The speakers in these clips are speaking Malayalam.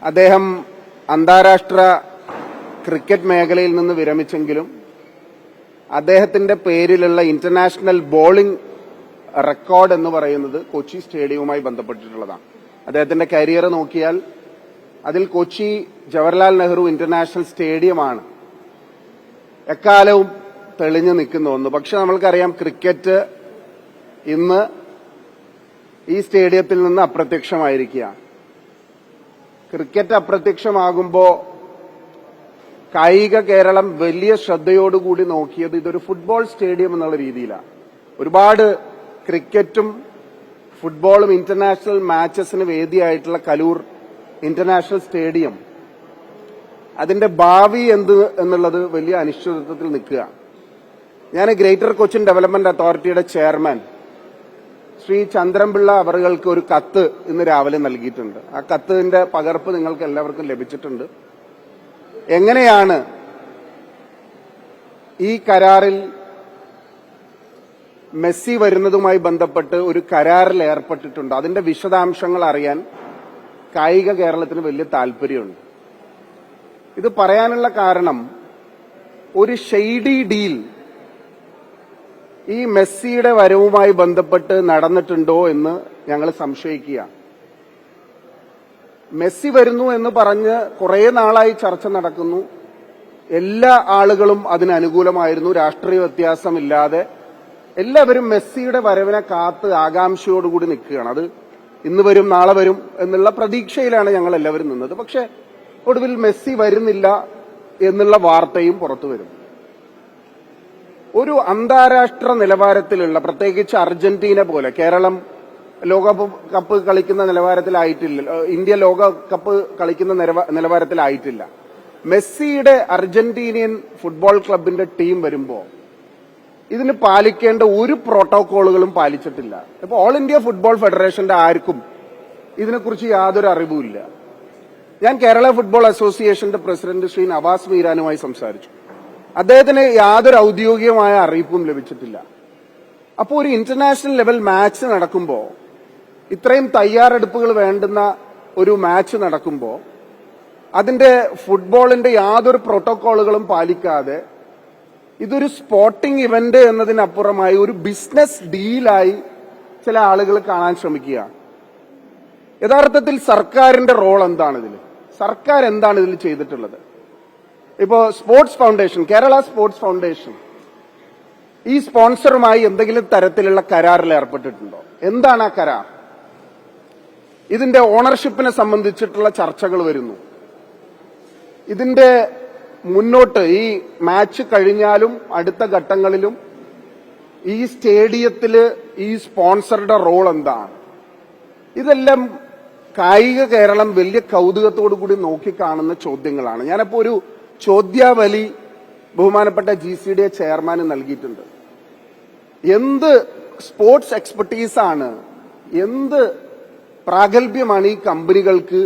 അദ്ദേഹം അന്താരാഷ്ട്ര ക്രിക്കറ്റ് മേഖലയിൽ നിന്ന് വിരമിച്ചെങ്കിലും അദ്ദേഹത്തിന്റെ പേരിലുള്ള ഇന്റർനാഷണൽ ബോളിംഗ് റെക്കോർഡ് എന്ന് പറയുന്നത് കൊച്ചി സ്റ്റേഡിയവുമായി ബന്ധപ്പെട്ടിട്ടുള്ളതാണ്. അദ്ദേഹത്തിന്റെ കരിയർ നോക്കിയാൽ അതിൽ കൊച്ചി ജവഹർലാൽ നെഹ്റു ഇന്റർനാഷണൽ സ്റ്റേഡിയമാണ് എക്കാലവും തെളിഞ്ഞു നിൽക്കുന്ന ഒന്ന്. പക്ഷെ നമ്മൾക്കറിയാം, ക്രിക്കറ്റ് ഇന്ന് ഈ സ്റ്റേഡിയത്തിൽ നിന്ന് അപ്രത്യക്ഷമായിരിക്കുകയാണ്. ക്രിക്കറ്റ് അപ്രത്യക്ഷമാകുമ്പോൾ കായിക കേരളം വലിയ ശ്രദ്ധയോടുകൂടി നോക്കിയത് ഇതൊരു ഫുട്ബോൾ സ്റ്റേഡിയം എന്നുള്ള രീതിയിലാണ്. ഒരുപാട് ക്രിക്കറ്റും ഫുട്ബോളും ഇന്റർനാഷണൽ മാച്ചസിന് വേദിയായിട്ടുള്ള കലൂർ ഇന്റർനാഷണൽ സ്റ്റേഡിയം അതിന്റെ ഭാവി എന്ത് എന്നുള്ളത് വലിയ അനിശ്ചിതത്വത്തിൽ നിൽക്കുക. ഞാൻ ഗ്രേറ്റർ കൊച്ചിൻ ഡെവലപ്മെന്റ് അതോറിറ്റിയുടെ ചെയർമാൻ ശ്രീ ചന്ദ്രൻപിള്ള അവർക്ക് ഒരു കത്ത് ഇന്ന് രാവിലെ നൽകിയിട്ടുണ്ട്. ആ കത്തിന്റെ പകർപ്പ് നിങ്ങൾക്ക് എല്ലാവർക്കും ലഭിച്ചിട്ടുണ്ട്. എങ്ങനെയാണ് ഈ കരാറിൽ മെസ്സി വരുന്നതുമായി ബന്ധപ്പെട്ട് ഒരു കരാറിൽ ഏർപ്പെട്ടിട്ടുണ്ട്, അതിന്റെ വിശദാംശങ്ങൾ അറിയാൻ കായിക കേരളത്തിന് വലിയ താല്പര്യമുണ്ട്. ഇത് പറയാനുള്ള കാരണം, ഒരു ഷെയ്ഡി ഡീൽ ഈ മെസ്സിയുടെ വരവുമായി ബന്ധപ്പെട്ട് നടന്നിട്ടുണ്ടോ എന്ന് ഞങ്ങൾ സംശയിക്കുക. മെസ്സി വരുന്നു എന്ന് പറഞ്ഞ് കുറെ നാളായി ചർച്ച നടക്കുന്നു. എല്ലാ ആളുകളും അതിന് അനുകൂലമായിരുന്നു, രാഷ്ട്രീയ വ്യത്യാസമില്ലാതെ എല്ലാവരും മെസ്സിയുടെ വരവിനെ കാത്ത് ആകാംക്ഷയോടുകൂടി നിൽക്കുകയാണ്. അത് ഇന്ന് വരും നാളെ വരും എന്നുള്ള പ്രതീക്ഷയിലാണ് ഞങ്ങൾ എല്ലാവരും നിന്നത്. പക്ഷെ ഒടുവിൽ മെസ്സി വരുന്നില്ല എന്നുള്ള വാർത്തയും പുറത്തു വരും. ഒരു അന്താരാഷ്ട്ര നിലവാരത്തിലുള്ള, പ്രത്യേകിച്ച് അർജന്റീന പോലെ, കേരളം ലോകകപ്പ് കളിക്കുന്ന നിലവാരത്തിലായിട്ടില്ല, ഇന്ത്യ ലോകകപ്പ് കളിക്കുന്ന നിലവാരത്തിലായിട്ടില്ല. മെസ്സിയുടെ അർജന്റീനിയൻ ഫുട്ബോൾ ക്ലബിന്റെ ടീം വരുമ്പോൾ ഇതിന് പാലിക്കേണ്ട ഒരു പ്രോട്ടോകോളുകളും പാലിച്ചിട്ടില്ല. ഇപ്പൊ ഓൾ ഇന്ത്യ ഫുട്ബോൾ ഫെഡറേഷന്റെ ആർക്കും ഇതിനെക്കുറിച്ച് യാതൊരു അറിവുമില്ല. ഞാൻ കേരള ഫുട്ബോൾ അസോസിയേഷന്റെ പ്രസിഡന്റ് ശ്രീ നവാസ് മീരാനുമായി സംസാരിച്ചു. അദ്ദേഹത്തിന് യാതൊരു ഔദ്യോഗികമായ അറിയിപ്പും ലഭിച്ചിട്ടില്ല. അപ്പോൾ ഒരു ഇന്റർനാഷണൽ ലെവൽ മാച്ച് നടക്കുമ്പോൾ, ഇത്രയും തയ്യാറെടുപ്പുകൾ വേണ്ടുന്ന ഒരു മാച്ച് നടക്കുമ്പോൾ, അതിന്റെ ഫുട്ബോളിന്റെ യാതൊരു പ്രോട്ടോകോളുകളും പാലിക്കാതെ ഇതൊരു സ്പോർട്ടിംഗ് ഇവന്റ് എന്നതിനപ്പുറമായി ഒരു ബിസിനസ് ഡീലായി ചില ആളുകൾ കാണാൻ ശ്രമിക്കുക. യഥാർത്ഥത്തിൽ സർക്കാരിന്റെ റോൾ എന്താണ് ഇതിൽ? സർക്കാർ എന്താണ് ഇതിൽ ചെയ്തിട്ടുള്ളത്? ഇപ്പോ sports foundation, Kerala sports foundation ഈ സ്പോൺസറുമായി എന്തെങ്കിലും തരത്തിലുള്ള കരാറിൽ ഏർപ്പെട്ടിട്ടുണ്ടോ? എന്താണ് ആ കരാർ? ഇതിന്റെ ഓണർഷിപ്പിനെ സംബന്ധിച്ചിട്ടുള്ള ചർച്ചകൾ വരുന്നു. ഇതിന്റെ മുന്നോട്ട് ഈ മാച്ച് കഴിഞ്ഞാലും അടുത്ത ഘട്ടങ്ങളിലും ഈ സ്റ്റേഡിയത്തില് ഈ സ്പോൺസറുടെ റോൾ എന്താണ്? ഇതെല്ലാം കായിക കേരളം വലിയ കൗതുകത്തോടു കൂടി നോക്കിക്കാണുന്ന ചോദ്യങ്ങളാണ്. ഞാനപ്പോ ഒരു ചോദ്യാവലി ബഹുമാനപ്പെട്ട GCDA ചെയർമാന് നൽകിയിട്ടുണ്ട്. എന്ത് സ്പോർട്സ് എക്സ്പെർട്ടീസാണ്, എന്ത് പ്രാഗൽഭ്യമാണ് ഈ കമ്പനികൾക്ക്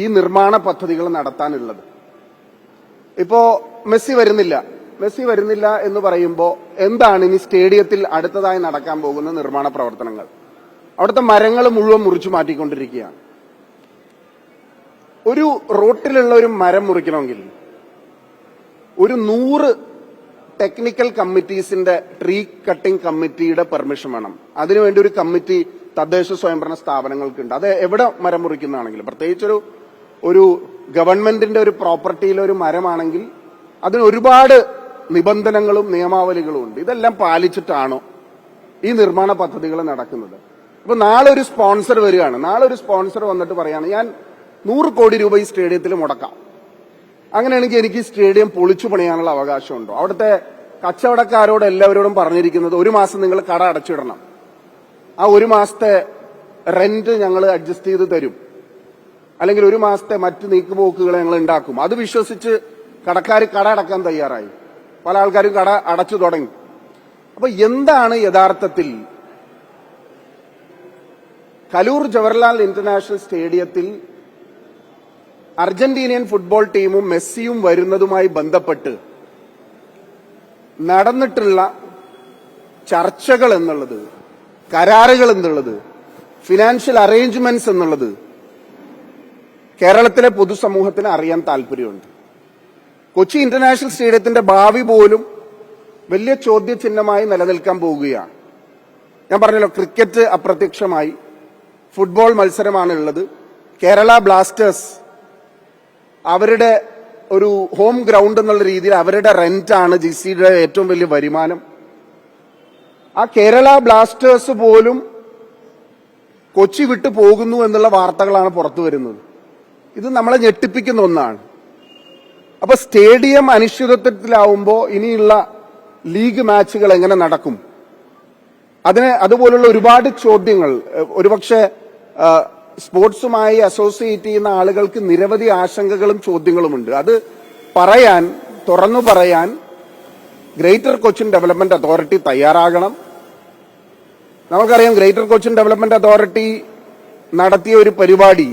ഈ നിർമ്മാണ പദ്ധതികൾ നടത്താനുള്ളത്? ഇപ്പോ മെസ്സി വരുന്നില്ല എന്ന് പറയുമ്പോൾ എന്താണ് ഇനി സ്റ്റേഡിയത്തിൽ അടുത്തതായി നടക്കാൻ പോകുന്ന നിർമ്മാണ പ്രവർത്തനങ്ങൾ? അവിടുത്തെ മരങ്ങൾ മുഴുവൻ മുറിച്ചു മാറ്റിക്കൊണ്ടിരിക്കുകയാണ്. ഒരു റോട്ടിലുള്ള ഒരു മരം മുറിക്കണമെങ്കിൽ ഒരു 100 ടെക്നിക്കൽ കമ്മിറ്റീസിന്റെ ട്രീ കട്ടിംഗ് കമ്മിറ്റിയുടെ പെർമിഷൻ വേണം. അതിനുവേണ്ടി ഒരു കമ്മിറ്റി തദ്ദേശ സ്വയംഭരണ സ്ഥാപനങ്ങൾക്കുണ്ട്. അത് എവിടെ മരം മുറിക്കുന്നതാണെങ്കിലും, പ്രത്യേകിച്ചൊരു ഒരു ഗവൺമെന്റിന്റെ ഒരു പ്രോപ്പർട്ടിയിലെ ഒരു മരമാണെങ്കിൽ അതിന് ഒരുപാട് നിബന്ധനകളും നിയമാവലികളും ഉണ്ട്. ഇതെല്ലാം പാലിച്ചിട്ടാണോ ഈ നിർമ്മാണ പദ്ധതികൾ നടക്കുന്നത്? ഇപ്പൊ നാളെ ഒരു സ്പോൺസർ വരികയാണ്. നാളെ ഒരു സ്പോൺസർ വന്നിട്ട് പറയാണ്, ഞാൻ 100 കോടി രൂപ ഈ സ്റ്റേഡിയത്തിൽ മുടക്കാം. അങ്ങനെയാണെങ്കിൽ എനിക്ക് ഈ സ്റ്റേഡിയം പൊളിച്ചു പണിയാനുള്ള അവകാശമുണ്ടോ? അവിടുത്തെ കച്ചവടക്കാരോട് എല്ലാവരോടും പറഞ്ഞിരിക്കുന്നത്, ഒരു മാസം നിങ്ങൾ കട അടച്ചിടണം, ആ ഒരു മാസത്തെ റെന്റ് ഞങ്ങൾ അഡ്ജസ്റ്റ് ചെയ്ത് തരും, അല്ലെങ്കിൽ ഒരു മാസത്തെ മറ്റ് നീക്കുപോക്കുകൾ ഞങ്ങൾ ഉണ്ടാക്കും. അത് വിശ്വസിച്ച് കടക്കാർ കട അടക്കാൻ തയ്യാറായി. പല ആൾക്കാരും കട അടച്ചു തുടങ്ങി. അപ്പൊ എന്താണ് യഥാർത്ഥത്തിൽ കലൂർ ജവഹർലാൽ ഇന്റർനാഷണൽ സ്റ്റേഡിയത്തിൽ അർജന്റീനിയൻ ഫുട്ബോൾ ടീമും മെസ്സിയും വരുന്നതുമായി ബന്ധപ്പെട്ട് നടന്നിട്ടുള്ള ചർച്ചകൾ എന്നുള്ളത്, കരാറുകൾ എന്നുള്ളത്, ഫിനാൻഷ്യൽ അറേഞ്ച്മെന്റ്സ് എന്നുള്ളത് കേരളത്തിലെ പൊതുസമൂഹത്തിന് അറിയാൻ താല്പര്യമുണ്ട്. കൊച്ചി ഇന്റർനാഷണൽ സ്റ്റേഡിയത്തിന്റെ ഭാവി പോലും വലിയ ചോദ്യചിഹ്നമായി നിലനിൽക്കാൻ പോവുകയാണ്. ഞാൻ പറഞ്ഞല്ലോ, ക്രിക്കറ്റ് അപ്രത്യക്ഷമായി, ഫുട്ബോൾ മത്സരമാണ് ഉള്ളത്. കേരള ബ്ലാസ്റ്റേഴ്സ് അവരുടെ ഒരു ഹോം ഗ്രൗണ്ട് എന്നുള്ള രീതിയിൽ അവരുടെ റെന്റാണ് GCയുടെ ഏറ്റവും വലിയ വരുമാനം. ആ കേരള ബ്ലാസ്റ്റേഴ്സ് പോലും കൊച്ചി വിട്ടു പോകുന്നു എന്നുള്ള വാർത്തകളാണ് പുറത്തു വരുന്നത്. ഇത് നമ്മളെ ഞെട്ടിപ്പിക്കുന്ന ഒന്നാണ്. അപ്പൊ സ്റ്റേഡിയം അനിശ്ചിതത്വത്തിലാവുമ്പോൾ ഇനിയുള്ള ലീഗ് മാച്ചുകൾ എങ്ങനെ നടക്കും? അതുപോലുള്ള ഒരുപാട് ചോദ്യങ്ങൾ ഒരുപക്ഷെ സ്പോർട്സുമായി അസോസിയേറ്റ് ചെയ്യുന്ന ആളുകൾക്ക് നിരവധി ആശങ്കകളും ചോദ്യങ്ങളുമുണ്ട്. അത് തുറന്നു പറയാൻ ഗ്രേറ്റർ കൊച്ചിൻ ഡെവലപ്മെന്റ് അതോറിറ്റി തയ്യാറാകണം. നമുക്കറിയാം, ഗ്രേറ്റർ കൊച്ചിൻ ഡെവലപ്മെന്റ് അതോറിറ്റി നടത്തിയ ഒരു പരിപാടി,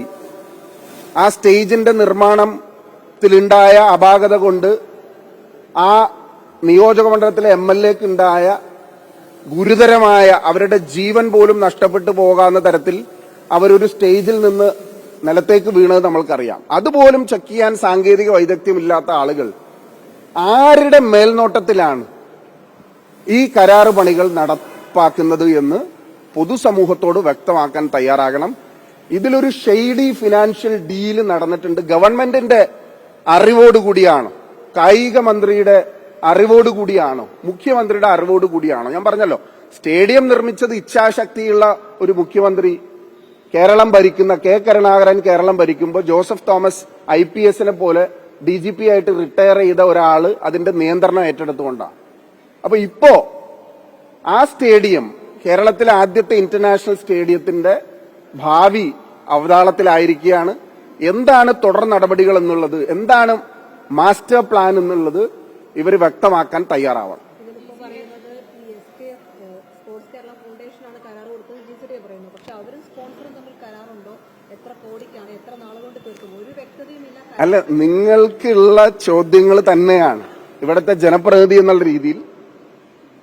ആ സ്റ്റേജിന്റെ നിർമ്മാണത്തിലുണ്ടായ അപാകത കൊണ്ട് ആ നിയോജക മണ്ഡലത്തിലെ MLAക്ക് ഉണ്ടായ ഗുരുതരമായ, അവരുടെ ജീവൻ പോലും നഷ്ടപ്പെട്ടു പോകാവുന്ന തരത്തിൽ അവരൊരു സ്റ്റേജിൽ നിന്ന് നിലത്തേക്ക് വീണത് നമ്മൾക്കറിയാം. അതുപോലും ചെക്ക് ചെയ്യാൻ സാങ്കേതിക വൈദഗ്ധ്യമില്ലാത്ത ആളുകൾ ആരുടെ മേൽനോട്ടത്തിലാണ് ഈ കരാറ് പണികൾ നടപ്പാക്കുന്നത് എന്ന് പൊതുസമൂഹത്തോട് വ്യക്തമാക്കാൻ തയ്യാറാകണം. ഇതിലൊരു ഷെയ്ഡി ഫിനാൻഷ്യൽ ഡീല് നടന്നിട്ടുണ്ട്. ഗവൺമെന്റിന്റെ അറിവോടുകൂടിയാണോ, കായിക മന്ത്രിയുടെ അറിവോടുകൂടിയാണോ, മുഖ്യമന്ത്രിയുടെ അറിവോടുകൂടിയാണോ? ഞാൻ പറഞ്ഞല്ലോ, സ്റ്റേഡിയം നിർമ്മിച്ചത് ഇച്ഛാശക്തിയുള്ള ഒരു മുഖ്യമന്ത്രി കേരളം ഭരിക്കുന്ന കരുണാകരൻ കേരളം ഭരിക്കുമ്പോൾ ജോസഫ് തോമസ് IPSനെ പോലെ DGP ആയിട്ട് റിട്ടയർ ചെയ്ത ഒരാള് അതിന്റെ നിയന്ത്രണം ഏറ്റെടുത്തുകൊണ്ടാണ്. അപ്പൊ ഇപ്പോ ആ സ്റ്റേഡിയം, കേരളത്തിലെ ആദ്യത്തെ ഇന്റർനാഷണൽ സ്റ്റേഡിയത്തിന്റെ ഭാവി അവതാളത്തിലായിരിക്കുകയാണ്. എന്താണ് തുടർ നടപടികൾ എന്നുള്ളത്, എന്താണ് മാസ്റ്റർ പ്ലാൻ എന്നുള്ളത് ഇവർ വ്യക്തമാക്കാൻ തയ്യാറാവണം. അല്ല, നിങ്ങൾക്കുള്ള ചോദ്യങ്ങൾ തന്നെയാണ് ഇവിടുത്തെ ജനപ്രതിനിധി എന്നുള്ള രീതിയിൽ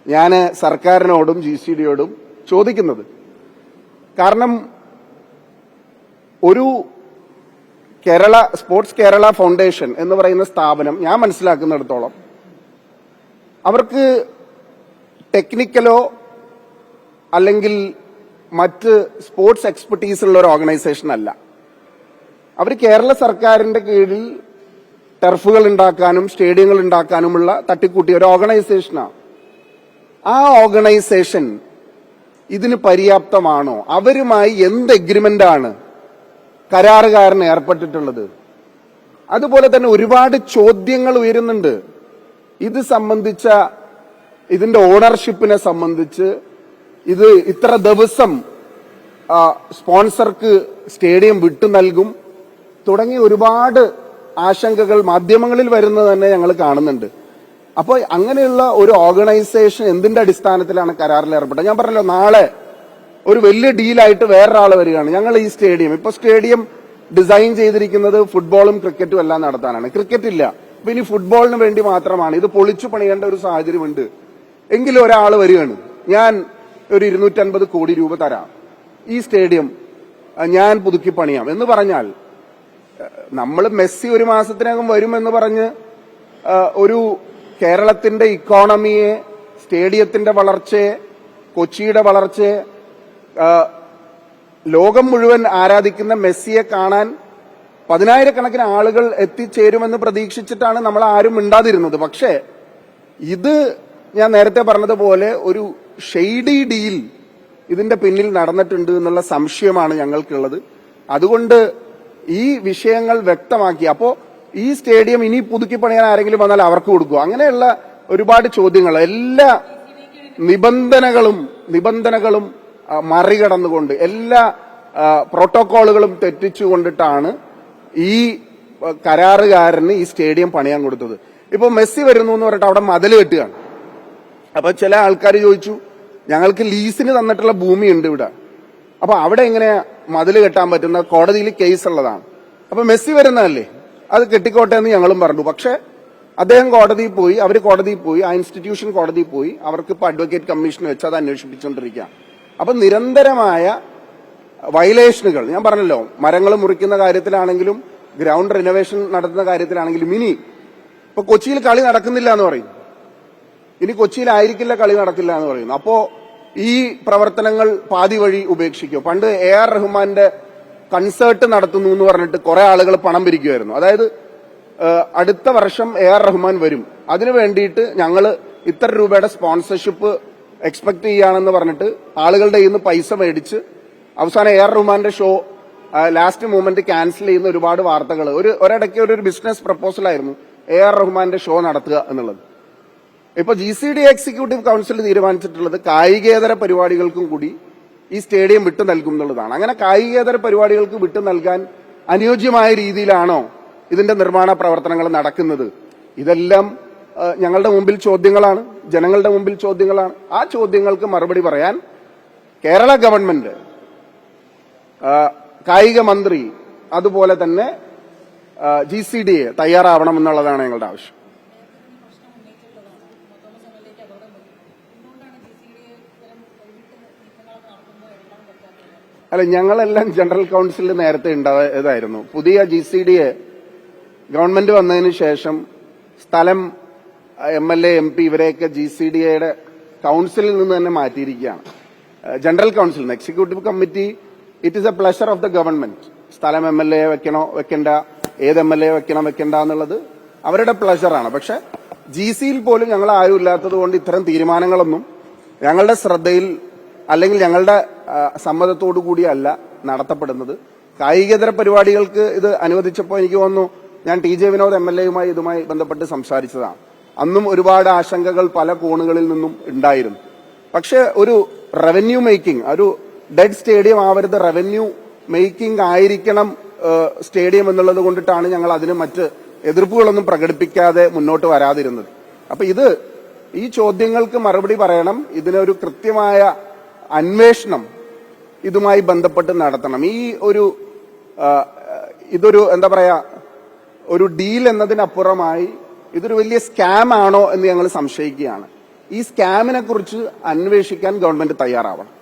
ഞാൻ സർക്കാരിനോടും GCDയോടും ചോദിക്കുന്നത്. കാരണം ഒരു സ്പോർട്സ് കേരള ഫൗണ്ടേഷൻ എന്ന് പറയുന്ന സ്ഥാപനം ഞാൻ മനസ്സിലാക്കുന്നിടത്തോളം അവർക്ക് ടെക്നിക്കലോ അല്ലെങ്കിൽ മറ്റ് സ്പോർട്സ് എക്സ്പെർട്ടീസ് ഉള്ള ഒരു ഓർഗനൈസേഷൻ അല്ല. അവർ കേരള സർക്കാരിന്റെ കീഴിൽ ടർഫുകൾ ഉണ്ടാക്കാനും സ്റ്റേഡിയങ്ങൾ ഉണ്ടാക്കാനുമുള്ള തട്ടിക്കൂട്ടിയ ഒരു ഓർഗനൈസേഷനാണ്. ആ ഓർഗനൈസേഷൻ ഇതിന് പര്യാപ്തമാണോ? അവരുമായി എന്ത് എഗ്രിമെന്റാണ് കരാറുകാരൻ ഏർപ്പെട്ടിട്ടുള്ളത്? അതുപോലെ തന്നെ ഒരുപാട് ചോദ്യങ്ങൾ ഉയരുന്നുണ്ട്. ഇത് സംബന്ധിച്ച, ഇതിന്റെ ഓണർഷിപ്പിനെ സംബന്ധിച്ച്, ഇത് ഇത്ര ദിവസം സ്പോൺസർക്ക് സ്റ്റേഡിയം വിട്ടു നൽകും തുടങ്ങി ഒരുപാട് ആശങ്കകൾ മാധ്യമങ്ങളിൽ വരുന്നത് തന്നെ ഞങ്ങൾ കാണുന്നുണ്ട്. അപ്പോൾ അങ്ങനെയുള്ള ഒരു ഓർഗനൈസേഷൻ എന്തിന്റെ അടിസ്ഥാനത്തിലാണ് കരാറിൽ ഏർപ്പെട്ടത്? ഞാൻ പറഞ്ഞല്ലോ, നാളെ ഒരു വലിയ ഡീലായിട്ട് വേറൊരാൾ വരികയാണ്. ഞങ്ങൾ ഈ സ്റ്റേഡിയം ഡിസൈൻ ചെയ്തിരിക്കുന്നത് ഫുട്ബോളും ക്രിക്കറ്റും എല്ലാം നടത്താനാണ്. ക്രിക്കറ്റ് ഇല്ല, അപ്പൊ ഇനി ഫുട്ബോളിന് വേണ്ടി മാത്രമാണ്. ഇത് പൊളിച്ചു പണിയേണ്ട ഒരു സാഹചര്യമുണ്ട്. എങ്കിലും ഒരാൾ വരികയാണ്, ഞാൻ ഒരു 250 കോടി രൂപ തരാം, ഈ സ്റ്റേഡിയം ഞാൻ പുതുക്കി പണിയാം എന്ന് പറഞ്ഞാൽ, നമ്മൾ മെസ്സി ഒരു മാസത്തിനകം വരുമെന്ന് പറഞ്ഞ് ഒരു കേരളത്തിന്റെ ഇക്കോണമിയെ, സ്റ്റേഡിയത്തിന്റെ വളർച്ചയെ, കൊച്ചിയുടെ വളർച്ചയെ, ലോകം മുഴുവൻ ആരാധിക്കുന്ന മെസ്സിയെ കാണാൻ 10,000-കണക്കിന് ആളുകൾ എത്തിച്ചേരുമെന്ന് പ്രതീക്ഷിച്ചിട്ടാണ് നമ്മൾ ആരും മിണ്ടാതിരുന്നത്. പക്ഷേ ഇത് ഞാൻ നേരത്തെ പറഞ്ഞതുപോലെ ഒരു ഷെയ്ഡി ഡീൽ ഇതിന്റെ പിന്നിൽ നടന്നിട്ടുണ്ട് എന്നുള്ള സംശയമാണ് ഞങ്ങൾക്കുള്ളത്. അതുകൊണ്ട് ഈ വിഷയങ്ങൾ വ്യക്തമാക്കി, അപ്പോ ഈ സ്റ്റേഡിയം ഇനി പുതുക്കി പണിയാൻ ആരെങ്കിലും വന്നാൽ അവർക്ക് കൊടുക്കുക, അങ്ങനെയുള്ള ഒരുപാട് ചോദ്യങ്ങൾ, എല്ലാ നിബന്ധനകളും മറികടന്നുകൊണ്ട്, എല്ലാ പ്രോട്ടോകോളുകളും തെറ്റിച്ചുകൊണ്ടിട്ടാണ് ഈ കരാറുകാരന് ഈ സ്റ്റേഡിയം പണിയാൻ കൊടുത്തത്. ഇപ്പൊ മെസ്സി വരുന്നു എന്ന് പറഞ്ഞിട്ട് അവിടെ മതിൽ കെട്ടുകയാണ്. അപ്പൊ ചില ആൾക്കാർ ചോദിച്ചു, ഞങ്ങൾക്ക് ലീസിന് തന്നിട്ടുള്ള ഭൂമിയുണ്ട് ഇവിടെ, അപ്പൊ അവിടെ എങ്ങനെ മതിൽ കെട്ടാൻ പറ്റുന്ന? കോടതിയിൽ കേസ് ഉള്ളതാണ്. അപ്പൊ മെസ്സി വരുന്നതല്ലേ, അത് കെട്ടിക്കോട്ടെ എന്ന് ഞങ്ങളും പറഞ്ഞു. പക്ഷെ അദ്ദേഹം കോടതിയിൽ പോയി, ആ ഇൻസ്റ്റിറ്റ്യൂഷൻ കോടതിയിൽ പോയി, അവർക്ക് ഇപ്പൊ അഡ്വക്കേറ്റ് കമ്മീഷൻ വെച്ച് അത് അന്വേഷിപ്പിച്ചുകൊണ്ടിരിക്കുക. അപ്പൊ നിരന്തരമായ വയലേഷനുകൾ ഞാൻ പറഞ്ഞല്ലോ, മരങ്ങൾ മുറിക്കുന്ന കാര്യത്തിലാണെങ്കിലും ഗ്രൗണ്ട് റിനോവേഷൻ നടത്തുന്ന കാര്യത്തിലാണെങ്കിലും ഇപ്പൊ കൊച്ചിയിൽ കളി നടക്കുന്നില്ല എന്ന് പറയും, ഇനി കൊച്ചിയിലായിരിക്കില്ല കളി നടക്കില്ല എന്ന് പറയുന്നു. അപ്പോ ഈ പ്രവർത്തനങ്ങൾ പാതി വഴി ഉപേക്ഷിക്കും. പണ്ട് AR റഹ്മാന്റെ കൺസേർട്ട് നടത്തുന്നു എന്ന് പറഞ്ഞിട്ട് കുറെ ആളുകൾ പണം പിരിക്കുമായിരുന്നു. അതായത് അടുത്ത വർഷം AR റഹ്മാൻ വരും, അതിനു വേണ്ടിയിട്ട് ഞങ്ങൾ ഇത്ര രൂപയുടെ സ്പോൺസർഷിപ്പ് എക്സ്പെക്ട് ചെയ്യുകയാണെന്ന് പറഞ്ഞിട്ട് ആളുകളുടെ കയ്യിൽ നിന്ന് പൈസ മേടിച്ച് അവസാനം AR റഹ്മാന്റെ ഷോ ലാസ്റ്റ് മൂമെന്റ് ക്യാൻസൽ ചെയ്യുന്ന ഒരുപാട് വാർത്തകൾ. ഒരിടയ്ക്ക് ഒരു ബിസിനസ് പ്രപ്പോസലായിരുന്നു AR റഹ്മാന്റെ ഷോ നടത്തുക എന്നുള്ളത്. ഇപ്പൊ GCD എക്സിക്യൂട്ടീവ് കൌൺസിൽ തീരുമാനിച്ചിട്ടുള്ളത് കായികേതര പരിപാടികൾക്കും കൂടി ഈ സ്റ്റേഡിയം വിട്ടു നൽകും എന്നുള്ളതാണ്. അങ്ങനെ കായികേതര പരിപാടികൾക്ക് വിട്ടു നൽകാൻ അനുയോജ്യമായ രീതിയിലാണോ ഇതിന്റെ നിർമ്മാണ പ്രവർത്തനങ്ങൾ നടക്കുന്നത്? ഇതെല്ലാം ഞങ്ങളുടെ മുമ്പിൽ ചോദ്യങ്ങളാണ്, ജനങ്ങളുടെ മുമ്പിൽ ചോദ്യങ്ങളാണ്. ആ ചോദ്യങ്ങൾക്ക് മറുപടി പറയാൻ കേരള ഗവൺമെന്റ്, കായിക മന്ത്രി, അതുപോലെ തന്നെ GCDA തയ്യാറാവണം എന്നുള്ളതാണ് ഞങ്ങളുടെ ആവശ്യം. അല്ല, ഞങ്ങളെല്ലാം ജനറൽ കൌൺസിലിൽ നേരത്തെ ഉണ്ടായതായിരുന്നു. പുതിയ GCDA ഗവൺമെന്റ് വന്നതിന് ശേഷം സ്ഥലം MLA MP ഇവരെയൊക്കെ GCDAയുടെ കൌൺസിലിൽ നിന്ന് തന്നെ മാറ്റിയിരിക്കുകയാണ്. General council executive committee it is a pleasure of the government. സ്ഥലം MLA വെക്കണോ വെക്കണ്ട, ഏത് MLA വെക്കണം വെക്കണ്ട എന്നുള്ളത് അവരുടെ പ്ലഷറാണ്. പക്ഷെ GCയിൽ പോലും ഞങ്ങൾ ആരും ഇല്ലാത്തത് കൊണ്ട് ഇത്തരം തീരുമാനങ്ങളൊന്നും ഞങ്ങളുടെ ശ്രദ്ധയിൽ അല്ലെങ്കിൽ ഞങ്ങളുടെ സമ്മതത്തോടു കൂടിയല്ല നടത്തപ്പെടുന്നത്. കായികേതര പരിപാടികൾക്ക് ഇത് അനുവദിച്ചപ്പോൾ എനിക്ക് തോന്നുന്നു, ഞാൻ TJ വിനോദ് MLAയുമായി ഇതുമായി ബന്ധപ്പെട്ട് സംസാരിച്ചതാണ്. അന്നും ഒരുപാട് ആശങ്കകൾ പല കോണുകളിൽ നിന്നും ഉണ്ടായിരുന്നു. പക്ഷെ ഒരു റവന്യൂ മേക്കിംഗ്, ഒരു ഡെഡ് സ്റ്റേഡിയം ആവരുത്, റവന്യൂ മേക്കിംഗ് ആയിരിക്കണം സ്റ്റേഡിയം എന്നുള്ളത് കൊണ്ടിട്ടാണ് ഞങ്ങൾ അതിന് മറ്റ് എതിർപ്പുകളൊന്നും പ്രകടിപ്പിക്കാതെ മുന്നോട്ട് വരാതിരുന്നത്. അപ്പൊ ഈ ചോദ്യങ്ങൾക്ക് മറുപടി പറയണം. ഇതിനൊരു കൃത്യമായ അന്വേഷണം ഇതുമായി ബന്ധപ്പെട്ട് നടത്തണം. ഇതൊരു എന്താ പറയാ, ഒരു ഡീൽ എന്നതിനപ്പുറമായി ഇതൊരു വലിയ സ്കാം ആണോ എന്ന് ഞങ്ങൾ സംശയിക്കുകയാണ്. ഈ സ്കാമിനെ കുറിച്ച് അന്വേഷിക്കാൻ ഗവൺമെന്റ് തയ്യാറാവണം.